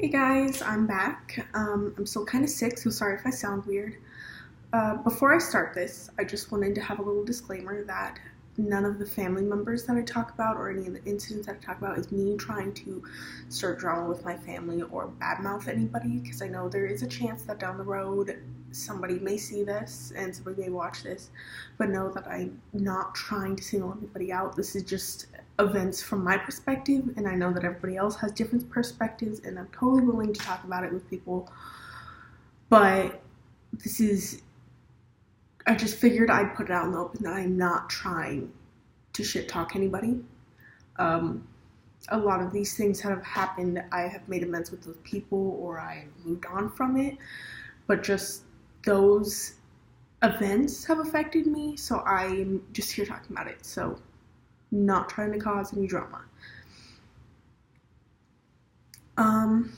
Hey guys, I'm back. I'm still kind of sick, so sorry if I sound weird. Before I start this, I just wanted to have a little disclaimer that none of the family members that I talk about or any of the incidents that I talk about is me trying to start drama with my family or badmouth anybody, because I know there is a chance that down the road somebody may see this and somebody may watch this, but know that I'm not trying to single anybody out. This is just events from my perspective, and I know that everybody else has different perspectives, and I'm totally willing to talk about it with people, but this is I just figured I'd put it out in the open that I'm not trying to shit talk anybody. Um, a lot of these things have happened. I have made amends with those people or I moved on from it, but just those events have affected me, so I'm just here talking about it. So, not trying to cause any drama. Um,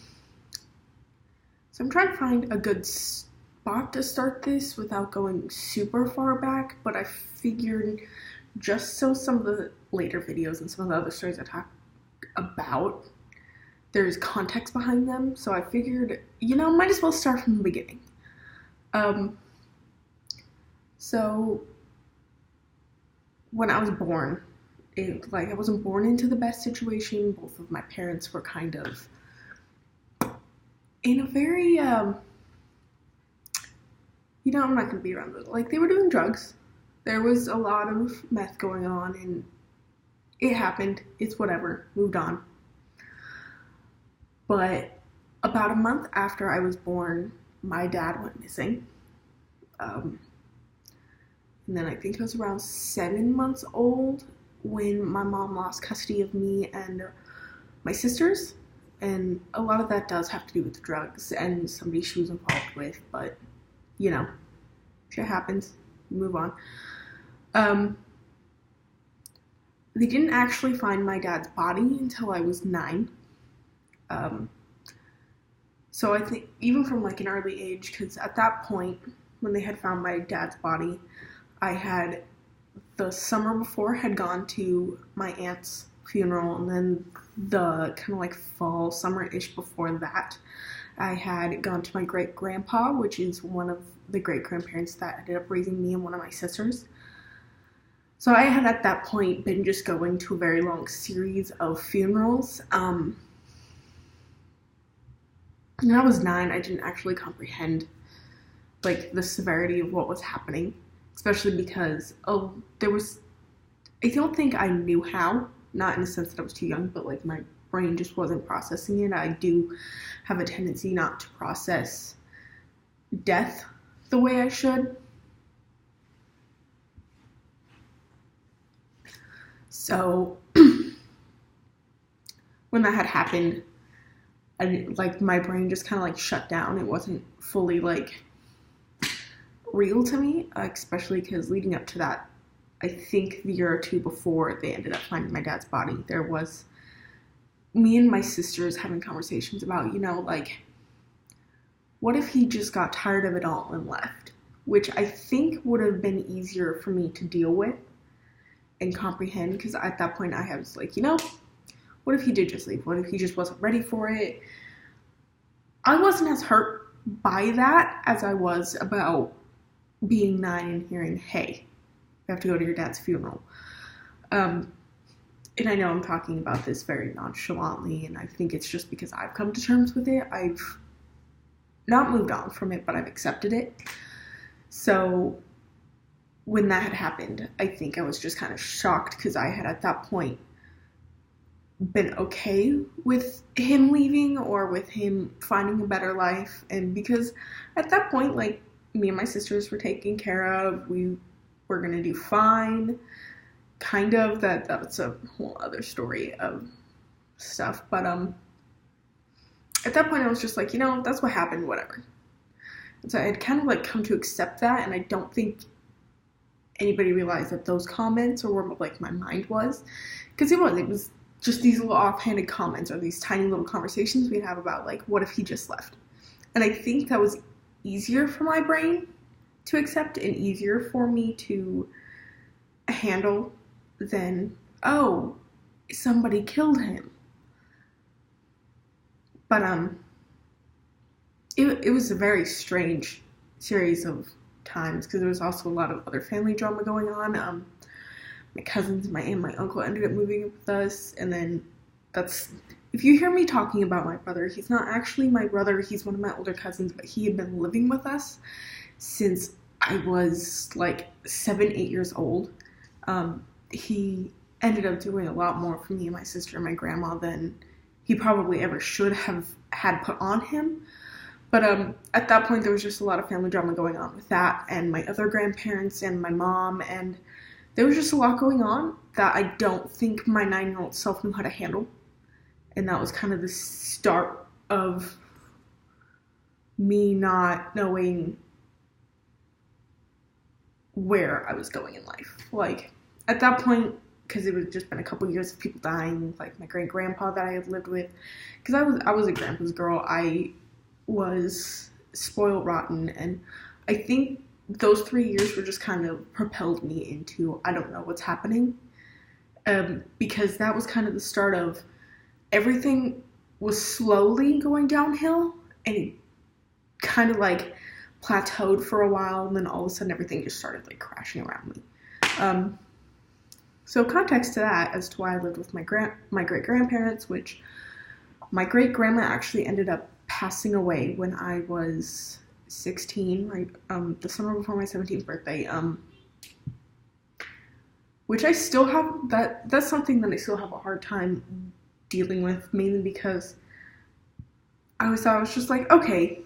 so I'm trying to find a good spot to start this without going super far back, but I figured just so some of the later videos and some of the other stories I talk about, there's context behind them, so I figured, might as well start from the beginning. So when I was born, I wasn't born into the best situation. Both of my parents were kind of in a very, I'm not going to be around it. They were doing drugs. There was a lot of meth going on, and it happened. It's whatever. Moved on. But about a month after I was born, my dad went missing. And then I think I was around 7 months old when my mom lost custody of me and my sisters. And a lot of that does have to do with drugs and somebody she was involved with, but, shit happens. Move on. They didn't actually find my dad's body until I was 9. So I think even from an early age, because at that point, when they had found my dad's body, I had the summer before had gone to my aunt's funeral, and then the kind of fall, summer-ish before that, I had gone to my great-grandpa, which is one of the great-grandparents that ended up raising me and one of my sisters. So I had at that point been just going to a very long series of funerals. When I was 9, I didn't actually comprehend the severity of what was happening, especially because I don't think I knew how, not in the sense that I was too young, but my brain just wasn't processing it. I do have a tendency not to process death the way I should. So when that had happened, my brain just kind of shut down. It wasn't fully real to me, especially because leading up to that, I think the year or two before they ended up finding my dad's body, there was me and my sisters having conversations about, what if he just got tired of it all and left? Which I think would have been easier for me to deal with and comprehend, because at that point I was what if he did just leave? What if he just wasn't ready for it? I wasn't as hurt by that as I was about being 9 and hearing, hey, you have to go to your dad's funeral. And I know I'm talking about this very nonchalantly, and I think it's just because I've come to terms with it. I've not moved on from it, but I've accepted it. So when that had happened, I think I was just kind of shocked, because I had at that point been okay with him leaving or with him finding a better life. And because at that point, me and my sisters were taken care of, we were going to do fine. Kind of, that's a whole other story of stuff. But at that point I was just that's what happened, whatever. And so I had kind of come to accept that, and I don't think anybody realized that those comments or where my mind was, because it was just these little offhanded comments or these tiny little conversations we'd have about what if he just left. And I think that was easier for my brain to accept and easier for me to handle than, oh, somebody killed him. But it was a very strange series of times because there was also a lot of other family drama going on. My cousins, my aunt, my uncle ended up moving in with us, and then that's if you hear me talking about my brother, he's not actually my brother. He's one of my older cousins, but he had been living with us since I was like 7, 8 years old. He ended up doing a lot more for me and my sister and my grandma than he probably ever should have had put on him. But at that point, there was just a lot of family drama going on with that, and my other grandparents and my mom, and there was just a lot going on that I don't think my 9-year-old self knew how to handle. And that was kind of the start of me not knowing where I was going in life. Like, at that point, because it had just been a couple years of people dying, like my great grandpa that I had lived with, because I was a grandpa's girl. I was spoiled rotten, and I think those 3 years were just kind of propelled me into I don't know what's happening, because that was kind of the start of everything was slowly going downhill, and it kind of like plateaued for a while, and then all of a sudden everything just started like crashing around me. So context to that as to why I lived with my great grandparents, which my great grandma actually ended up passing away when I was 16, right? The summer before my 17th birthday. Which I still have that's something that I still have a hard time dealing with, mainly because I was just like, okay,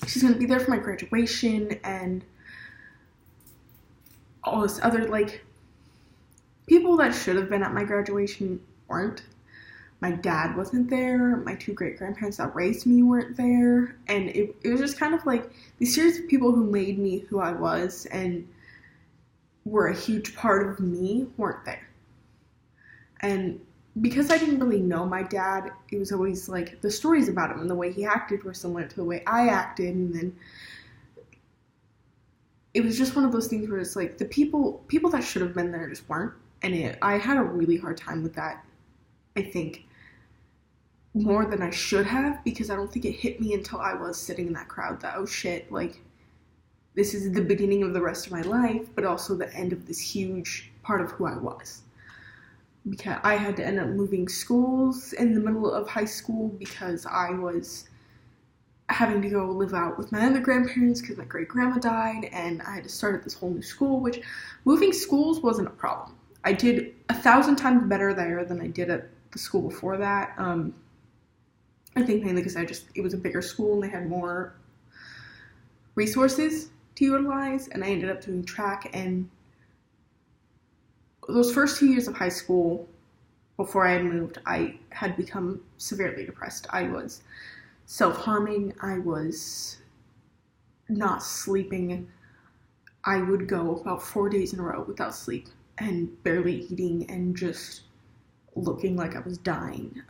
she's gonna be there for my graduation and all this other like people that should have been at my graduation weren't. My dad wasn't there. My 2 great-grandparents that raised me weren't there. And it was just kind of like these series of people who made me who I was and were a huge part of me weren't there. And because I didn't really know my dad, it was always like the stories about him and the way he acted were similar to the way I acted. And then it was just one of those things where it's like the people that should have been there just weren't. And I had a really hard time with that, I think, more than I should have, because I don't think it hit me until I was sitting in that crowd that, oh shit, like, this is the beginning of the rest of my life, but also the end of this huge part of who I was. Because I had to end up moving schools in the middle of high school because I was having to go live out with my other grandparents because my great grandma died, and I had to start at this whole new school, which moving schools wasn't a problem. I did 1,000 times better there than I did at the school before that. I think mainly because it was a bigger school and they had more resources to utilize, and I ended up doing track. And those first 2 years of high school, before I had moved, I had become severely depressed. I was self-harming. I was not sleeping. I would go about 4 days in a row without sleep and barely eating and just looking like I was dying.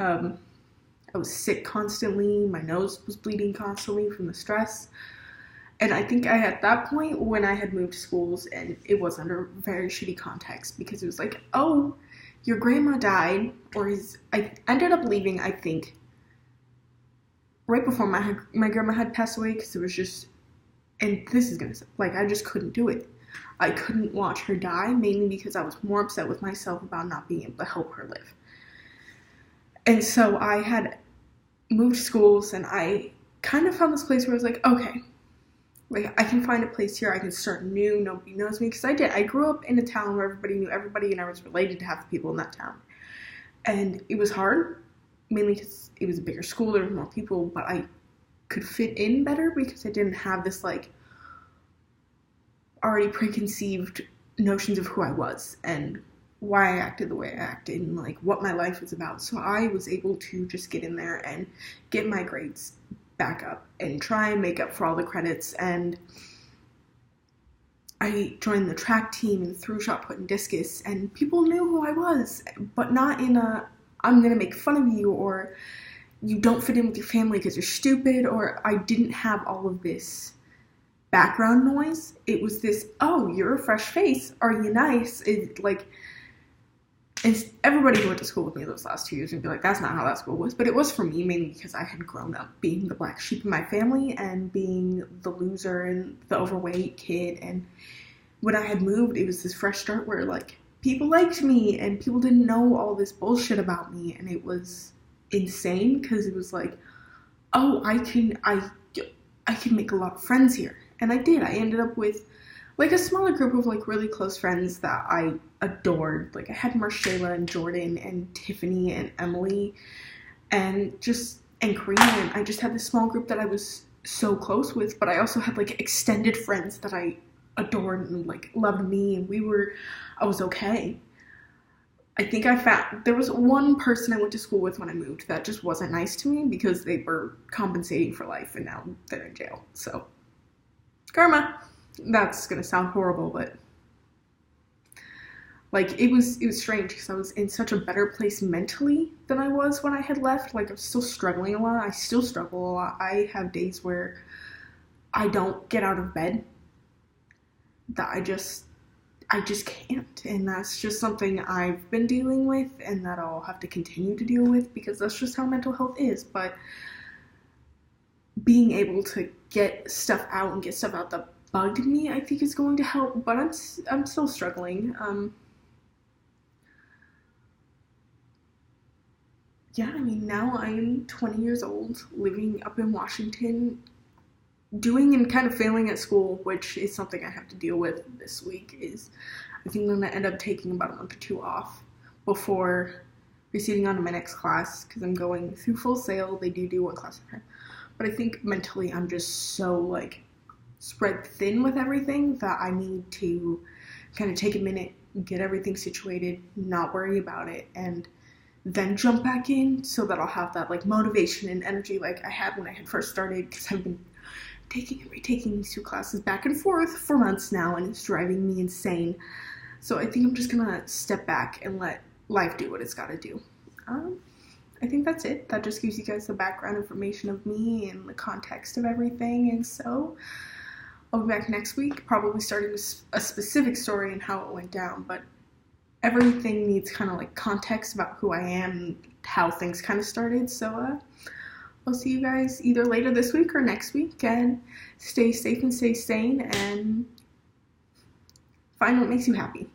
I was sick constantly. My nose was bleeding constantly from the stress. And I think at that point, when I had moved schools, and it was under very shitty context, because it was like, oh, your grandma died, I ended up leaving, I think, right before my grandma had passed away, because it was just, and this is gonna, like, I just couldn't do it. I couldn't watch her die, mainly because I was more upset with myself about not being able to help her live. And so I had moved schools, and I kind of found this place where I was like, okay, like, I can find a place here, I can start new, nobody knows me, because I grew up in a town where everybody knew everybody, and I was related to half the people in that town. And it was hard, mainly because it was a bigger school, there were more people, but I could fit in better because I didn't have this, like, already preconceived notions of who I was, and why I acted the way I acted, and like what my life was about. So I was able to just get in there and get my grades back up and try and make up for all the credits. And I joined the track team and threw shot put and discus, and people knew who I was, but not in a I'm gonna make fun of you, or you don't fit in with your family because you're stupid, or I didn't have all of this background noise. It was this, oh, you're a fresh face, are you nice? It, like, and everybody who went to school with me those last 2 years would be like, that's not how that school was. But it was for me, mainly because I had grown up being the black sheep in my family and being the loser and the overweight kid. And when I had moved, it was this fresh start where, like, people liked me and people didn't know all this bullshit about me. And it was insane because it was like, oh, I can make a lot of friends here. And I did. I ended up with, like, a smaller group of, like, really close friends that I adored. Like, I had Marshayla and Jordan and Tiffany and Emily and Karina, and I just had this small group that I was so close with, but I also had, like, extended friends that I adored and, like, loved me, and I was okay. I think there was one person I went to school with when I moved that just wasn't nice to me because they were compensating for life and now they're in jail. So, karma. That's gonna sound horrible, but like it was strange because I was in such a better place mentally than I was when I had left. Like, I'm still struggling a lot. I still struggle a lot. I have days where I don't get out of bed, that I just can't, and that's just something I've been dealing with and that I'll have to continue to deal with because that's just how mental health is. But being able to get stuff out and get stuff out that bugged me, I think, is going to help, but I'm still struggling. Yeah, I mean, now I'm 20 years old, living up in Washington, doing and kind of failing at school, which is something I have to deal with this week. I think I'm going to end up taking about a month or two off before proceeding on to my next class because I'm going through Full Sail. They do one class at a time. But I think mentally I'm just so, like, spread thin with everything that I need to kind of take a minute, get everything situated, not worry about it, and then jump back in so that I'll have that, like, motivation and energy like I had when I had first started, because I've been taking and retaking these 2 classes back and forth for months now, and it's driving me insane. So I think I'm just gonna step back and let life do what it's gotta do. I think that's it. That just gives you guys the background information of me and the context of everything, and so I'll be back next week, probably starting with a specific story and how it went down, but everything needs kind of, like, context about who I am and how things kind of started. So I'll see you guys either later this week or next week, and stay safe and stay sane and find what makes you happy.